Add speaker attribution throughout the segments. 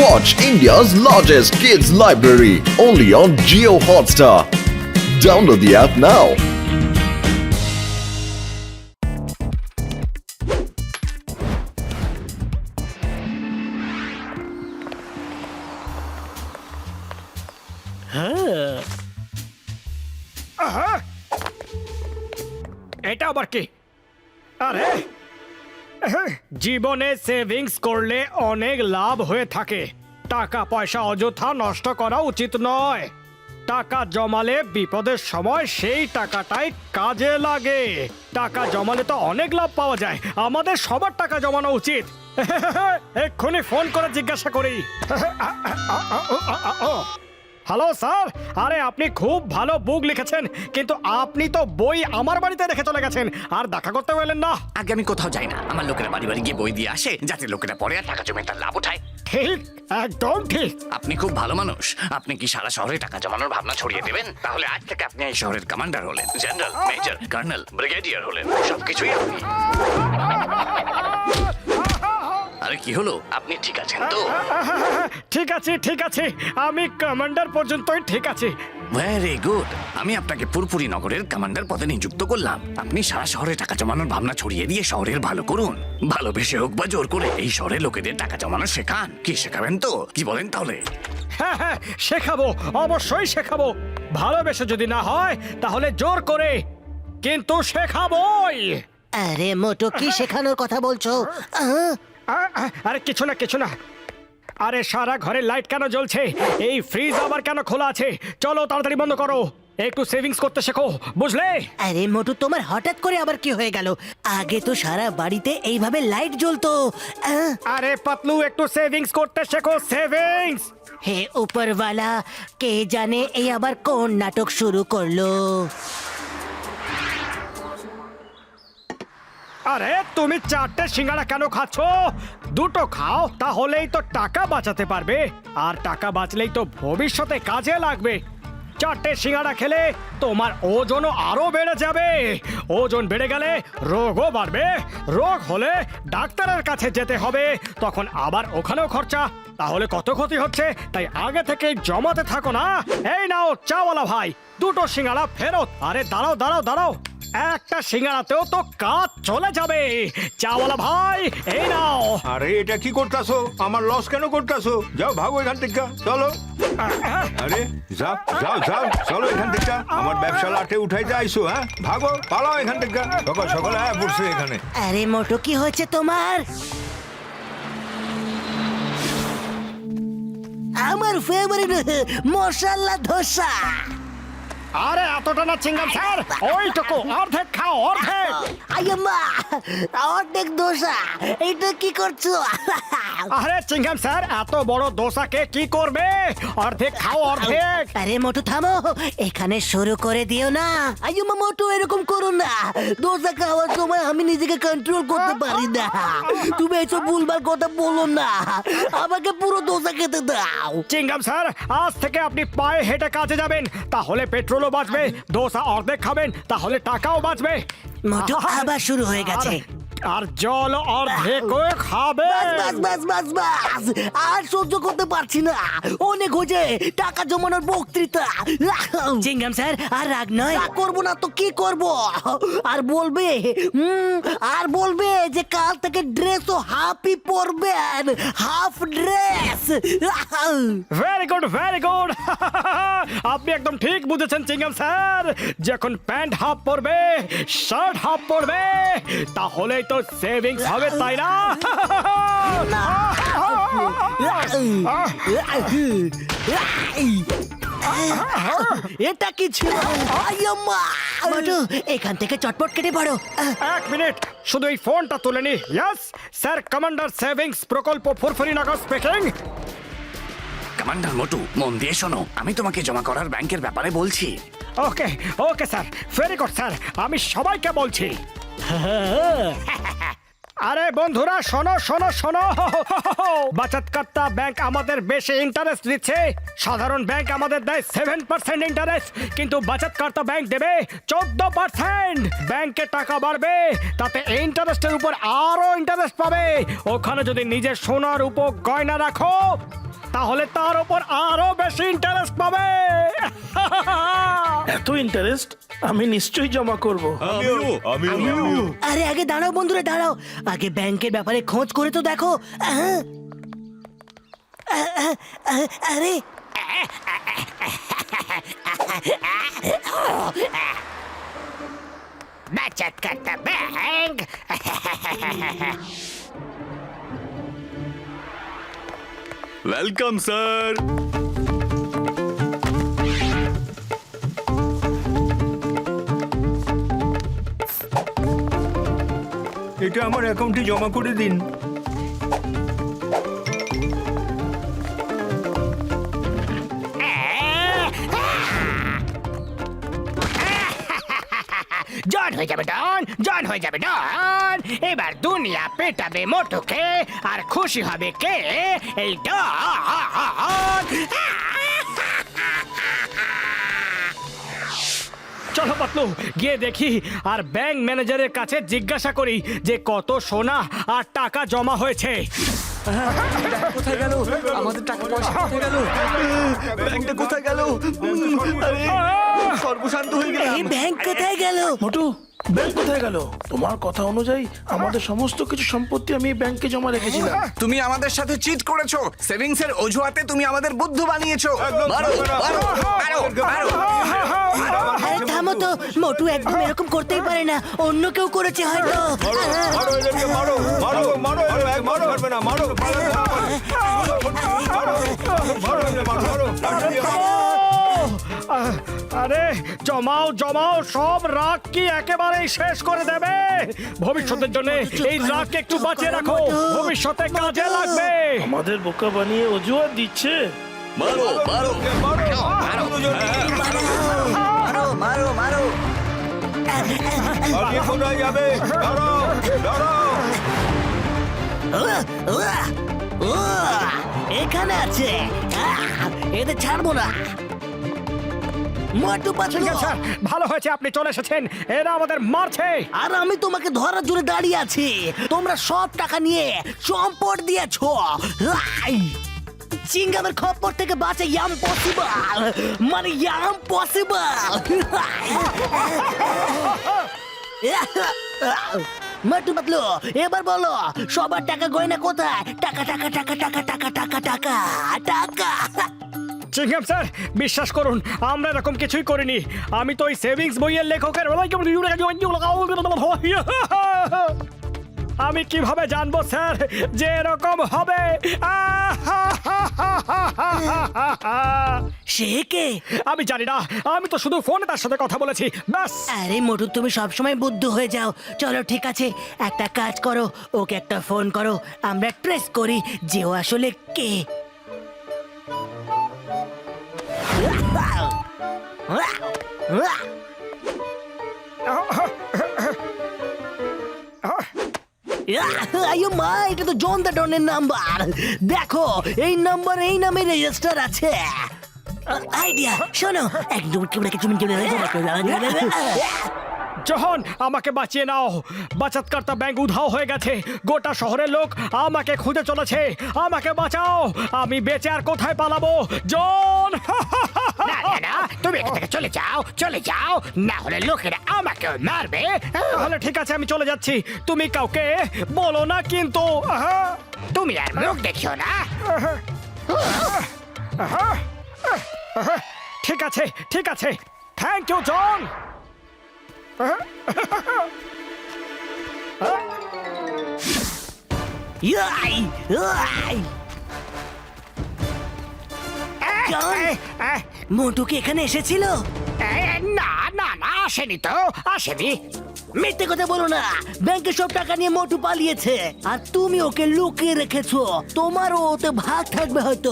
Speaker 1: Watch India's largest kids library only on Jio Hotstar. Download the app now.
Speaker 2: এটা আবার কি? আরে জীবনে সেভিংস করলে অনেক লাভ হয়ে থাকে। টাকা পয়সা অযথা নষ্ট করা উচিত নয়। টাকা জমালে বিপদের সময় সেই টাকাটাই কাজে লাগে। টাকা জমালে তো অনেক লাভ পাওয়া যায়। আমাদের সবার টাকা জমানো উচিত। এক্ষুনি ফোন করে জিজ্ঞাসা করি। হ্যালো স্যার, আরে আপনি খুব ভালো বুক লিখেছেন, কিন্তু আপনি তো বই আমার বাড়িতে রেখে চলে গেছেন, আর দেখা করতে পারলেন না।
Speaker 3: আগে আমি কোথাও যাই না, আমার লোকেরা বাড়ি বাড়ি গিয়ে বই দিয়ে আসে যাতে লোকেরা পরে আর টাকা জমে তার লাভ উঠায়।
Speaker 2: ঠিক, একদম ঠিক।
Speaker 3: আপনি খুব ভালো মানুষ। আপনি কি সারা শহরে টাকা জমানোর ভাবনা ছড়িয়ে দেবেন? তাহলে আজ থেকে আপনি এই শহরের কমান্ডার হলেন, জেনারেল, মেজর, কর্নেল, ব্রিগেডিয়ার হলেন, সবকিছুই আপনি। আরে কি হলো, আপনি ঠিক আছেন তো?
Speaker 2: ঠিক আছে, ঠিক আছে, আমি কমান্ডার পর্যন্তই ঠিক আছে।
Speaker 3: Very good. আমি আপনাকে পুরপুরি নগরের কমান্ডার পদে নিযুক্ত করলাম। আপনি সারা শহরে টাকা জমানোর ভাবনা ছড়িয়ে দিয়ে শহরের ভালো করুন। ভালোবেসে হোক বা জোর করে এই শহরের লোকেদের টাকা জমানো শেখান। কি শেখাবেন তো? কি বলেন তাহলে?
Speaker 2: হ্যাঁ হ্যাঁ, শেখাবো, অবশ্যই শেখাবো। ভালোবেসে যদি না হয় তাহলে জোর করে, কিন্তু শেখাবোই।
Speaker 4: আরে মোটো, কি শেখানোর কথা বলছো?
Speaker 2: আরে কিছু না, কিছু না। আরে সারা ঘরে লাইট কেন জ্বলছে? এই ফ্রিজ আবার কেন খোলা আছে? চলো তাড়াতাড়ি বন্ধ করো। একটু সেভিংস করতে শেখো, বুঝলে?
Speaker 4: আরে মোটু, তোমার হঠাৎ করে আবার কি হয়ে গেল? আগে তো সারা বাড়িতে এইভাবে লাইট জ্বলতো।
Speaker 2: আরে পাতলু, একটু সেভিংস করতে শেখো, সেভিংস।
Speaker 4: হে উপরওয়ালা, কে জানে এই আবার কোন নাটক শুরু করলো।
Speaker 2: আরে তুমি 4টে সিঙ্গাড়া কেন খাচ্ছ? দুটো খাও, তাহলেই তো টাকা বাঁচাতে পারবে, আর টাকা বাঁচলেই তো ভবিষ্যতে কাজে লাগবে। 4টে সিঙ্গাড়া খেলে তোমার ওজনও আরো বেড়ে যাবে। ওজন বেড়ে গেলে রোগও বাড়বে। রোগ হলে ডাক্তারের কাছে যেতে হবে, তখন আবার ওখানেও খরচা। তাহলে কত ক্ষতি হচ্ছে। তাই আগে থেকে জমাতে থাকো না। এই নাও চাওয়ালা ভাই, দুটো সিঙ্গাড়া ফেরত। আরে দাঁড়াও দাঁড়াও দাঁড়াও, একটা সিঙ্গাড়াতেও তো কাজ চলে যাবে। চাওয়ালা ভাই, এই নাও।
Speaker 5: আরে এটা কি করতাছো? আমার লস কেন করতাছো? যাও ভাগো এখান থেকে, চলো। আরে যাও যাও যাও, চলো এখান থেকে। আমার ব্যবসা লাটে উঠাইতে আইসো? হ্যাঁ, ভাগো, পালাও এখান থেকে। সকাল সকাল পড়ছে এখানে।
Speaker 4: আরে মোটু, কি হয়েছে তোমার? আমার ফেভারিট মশলা ধোসা।
Speaker 2: আরে এতটা না চিংগাম স্যার, ওইটুকু অর্ধেক খাও, অর্ধেক।
Speaker 4: আইয়াম্মা, অর্ধেক ধোসা, এইটা কি করছো?
Speaker 2: আরে চিংগাম স্যার, এত বড় দোসাকে কি করবে? অর্ধেক খাও, অর্ধেক।
Speaker 4: আরে মোটু থামো, এখানে শুরু করে দিও না। আইয়াম্মা মোটু, এরকম করো না। দোসা খাওয়ার সময় আমি নিজেকে কন্ট্রোল করতে পারি না। তুমি এসব ভুলভাল কথা বলো না, আমাকে পুরো দোসা খেতে দাও।
Speaker 2: চিংগাম স্যার, আজ থেকে আপনি পায়ে হেঁটে কাজে যাবেন, তাহলে পেট্রোলও বাঁচবে। দোসা অর্ধেক খাবেন, তাহলে টাকাও বাঁচবে।
Speaker 4: মোটু আবার শুরু হয়ে গেছে।
Speaker 2: আর জল অর্ধেক খাবে।
Speaker 4: বাস বাস বাস বাস, আর সহ্য করতে পারছি না। অনেক হয়েছে টাকা জমানোর বক্তৃতা। চিংগাম স্যার, আর রাগ নয়। করবো না তো কি করব? আর বলবে আর বলবে যে কাল থেকে ড্রেসও হাফই পরবেন, half dress.
Speaker 2: Very good, very good. আপনি একদম ঠিক বুঝেছেন চিংগাম স্যার। যখন প্যান্ট হাফ পরবে, শার্ট হাফ পরবে, তাহলে তো সেভিংস হবে, তাই না?
Speaker 4: এটা কি ছিল? মোটু, এখান থেকে চটপট কেটে পড়ো।
Speaker 2: 1 মিনিট, শুধু এই ফোনটা তুলে নি। ইয়েস স্যার, কমান্ডার সেভিংস প্রকল্প ফুরফুরিনগর স্পিকিং।
Speaker 3: কমান্ডার মোটু, মন দিয়ে শোনো, আমি তোমাকে জমা করার ব্যাংকের ব্যাপারে বলছি।
Speaker 2: Okay okay sir, very good sir, আমি সবাইকে বলছি। আরে বন্ধুরা, শোনো শোনো শোনো। বাচতকর্তা ব্যাংক আমাদের বেশি ইন্টারেস্ট দিচ্ছে। সাধারণ ব্যাংক আমাদের দেয় 7% ইন্টারেস্ট, কিন্তু বাচতকর্তা ব্যাংক দেবে 14%। ব্যাংকে টাকা বাড়বে, তাতে ইন্টারেস্টের উপর আরো ইন্টারেস্ট পাবে। ওখানে যদি নিজের সোনার উপর গয়না রাখো, তাহলে তার উপর আরো বেশি ইন্টারেস্ট পাবে।
Speaker 6: এত ইন্টারেস্ট আমি নিশ্চয়ই জমা করব।
Speaker 4: আরে আগে দাঁড়াও বন্ধুরা, দাঁড়াও, আগে ব্যাংকের ব্যাপারে খোঁজ করে তো দেখো। আরে
Speaker 7: बचत खाता बैंक।
Speaker 3: Welcome sir.
Speaker 5: এটা আমার অ্যাকাউন্টে জমা করে দিন।
Speaker 7: জন হয়ে যাবে ডন, জন হয়ে যাবে ডন। এবার দুনিয়া পেটাবে মোটুকে আর খুশি হবে কে? এই ডন।
Speaker 2: চলো পাতলু গিয়ে দেখি আর ব্যাংক ম্যানেজারের কাছে জিজ্ঞাসা করি যে কত সোনা আর টাকা জমা হয়েছে।
Speaker 8: কোথায় গেল আমাদের টাকা পয়সা? কোথায় গেল ব্যাংকটা? কোথায় গেল? আরে সর্বশান্ত হয়ে গেল।
Speaker 4: এই ব্যাংক কোথায় গেল?
Speaker 6: মোটু, ব্যাংক কোথায় গেল? তোমার কথা অনুযায়ী আমাদের সমস্ত কিছু সম্পত্তি আমি এই ব্যাংকে জমা রেখেছিলাম।
Speaker 8: তুমি আমাদের সাথে চিট করেছো। সেভিংস এর অজুহাতে তুমি আমাদের বুদ্ধ বানিয়েছো। মারো মারো মারো মারো।
Speaker 4: আরে থামো তো, মোটু একদম এরকম করতেই পারে না, অন্য কেউ করেছে হয়তো।
Speaker 5: মারো এদেরকে, মারো মারো মারো, মারো মারবে না, মারো মারো মারো।
Speaker 2: আরে জমাও জমাও, সব রাগ কি একেবারেই শেষ করে দেবে? ভবিষ্যতের জন্য এই রাগকে একটু বাঁচিয়ে রাখো, ভবিষ্যতে কাজে লাগবে।
Speaker 6: আমাদের বোকা বানিয়ে অজুহাত দিচ্ছে।
Speaker 3: মারো মারো
Speaker 8: মারো মারো মারো।
Speaker 5: আগে কোথায় যাবে? দাঁড়াও দাঁড়াও।
Speaker 4: এখানে আছে, এদের ছাড়বো না। মোটু পাতলু,
Speaker 2: ঠিক আছে, ভালো হয়েছে আপনি চলে এসেছেন, এরা আমাদের মারছে।
Speaker 4: আর আমি তোমাকে ধরার জন্য দাঁড়িয়ে আছি। তোমরা সব টাকা নিয়ে চম্পট দিয়েছো। চিংগামের খপ্পর থেকে বাঁচা ইম্পসিবল, মানে ইম্পসিবল। মোটু পাতলু, এবার বলো সবার টাকা গয়না কোথায়? টাকা টাকা টাকা টাকা টাকা টাকা টাকা টাকা।
Speaker 2: চিংগাম স্যার, বিশ্বাস করুন আমরা এরকম কিছুই করিনি। আমি তো ওই সেভিংস বইয়ের লেখকের আমি কিভাবে জানবো স্যার যে এরকম হবে?
Speaker 4: সে কে?
Speaker 2: আমি জানি না, আমি তো শুধু ফোনে তার সাথে কথা বলেছি ব্যাস।
Speaker 4: আরে মোটু, তুমি সবসময় বুদ্ধ হয়ে যাও। চলো ঠিক আছে, একটা কাজ করো, ওকে একটা ফোন করো, আমরা ট্রেস করি যে ও আসলে কে। আয়ো মা, এটা তো জন দা ডনের নাম্বার। দেখো এই নাম্বার এই নামে রেজিস্টার আছে। আইডিয়া, শোনো, একদম
Speaker 2: জহন আমাকে বাঁচিয়ে নাও, বাচাতকর্তা ব্যাংক উধাও হয়ে গেছে, গোটা শহরের লোক আমাকে খুঁজে চলেছে, আমাকে বাঁচাও, আমি বেঁচে আর কোথায় পালাবো? জন
Speaker 7: না না না, তুমি এখান থেকে চলে যাও, চলে যাও, না হলে লোকেরা আমাকেও মারবে।
Speaker 2: তাহলে ঠিক আছে আমি চলে যাচ্ছি, তুমি কাউকে বলো না কিন্তু।
Speaker 7: তুমি আর মুখ দেখিও না।
Speaker 2: ঠিক আছে ঠিক আছে, থ্যাংক ইউ জন।
Speaker 4: মোটু কি এখানে এসেছিল?
Speaker 7: না না না, আসেনি তো, আসেনি।
Speaker 4: মিথ্যে কথা বলো না, ব্যাংকের সব টাকা নিয়ে মোটু পালিয়েছে আর তুমি ওকে লুকিয়ে রেখেছো। তোমারও ওতে ভাগ থাকবে হয়তো।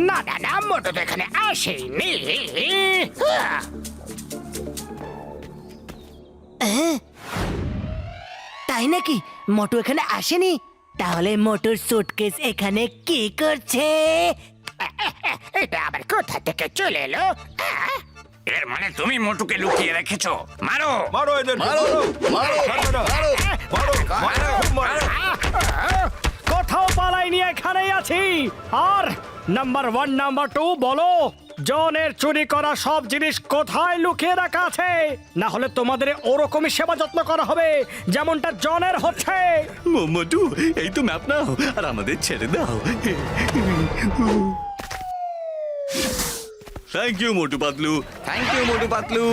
Speaker 7: না না না, মোটু তো এখানে আসেনি।
Speaker 4: তাই নাকি? মোটু এখানে আসেনি? তাহলে মোটুর সুটকেস এখানে কি করছে?
Speaker 7: এটা আবার কোথা থেকে চলে এলো?
Speaker 3: এর মানে তুমি মোটুকে লুকিয়ে রেখেছো। মারো
Speaker 5: মারো এদেরকে,
Speaker 3: মারো
Speaker 5: মারো
Speaker 3: মারো
Speaker 5: ছাড়বে না।
Speaker 3: মারো
Speaker 5: মারো মারো মারো।
Speaker 2: কোথাও পালাই নিয়ে এখানেই আছি। আর নাম্বার 1 নাম্বার 2 বলো, জনের চুরি করা সব জিনিস কোথায় লুকিয়ে রাখা আছে? না হলে তোমাদের ওরকমই সেবা যত্ন করা হবে যেমনটা জনের হচ্ছে।
Speaker 3: মোটু, এই তো ম্যাপ নাও আর আমাদের ছেড়ে দাও। Thank you Motu Patlu, thank you Motu Patlu.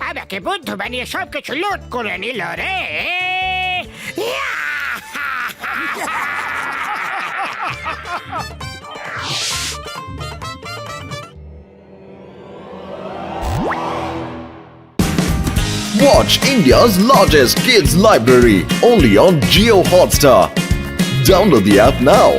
Speaker 7: আমাকে বুদ্ধ বানিয়ে সবকিছু লুট করে নিল রে।
Speaker 1: Watch India's largest kids library only on Geo Hotstar. Download the app now.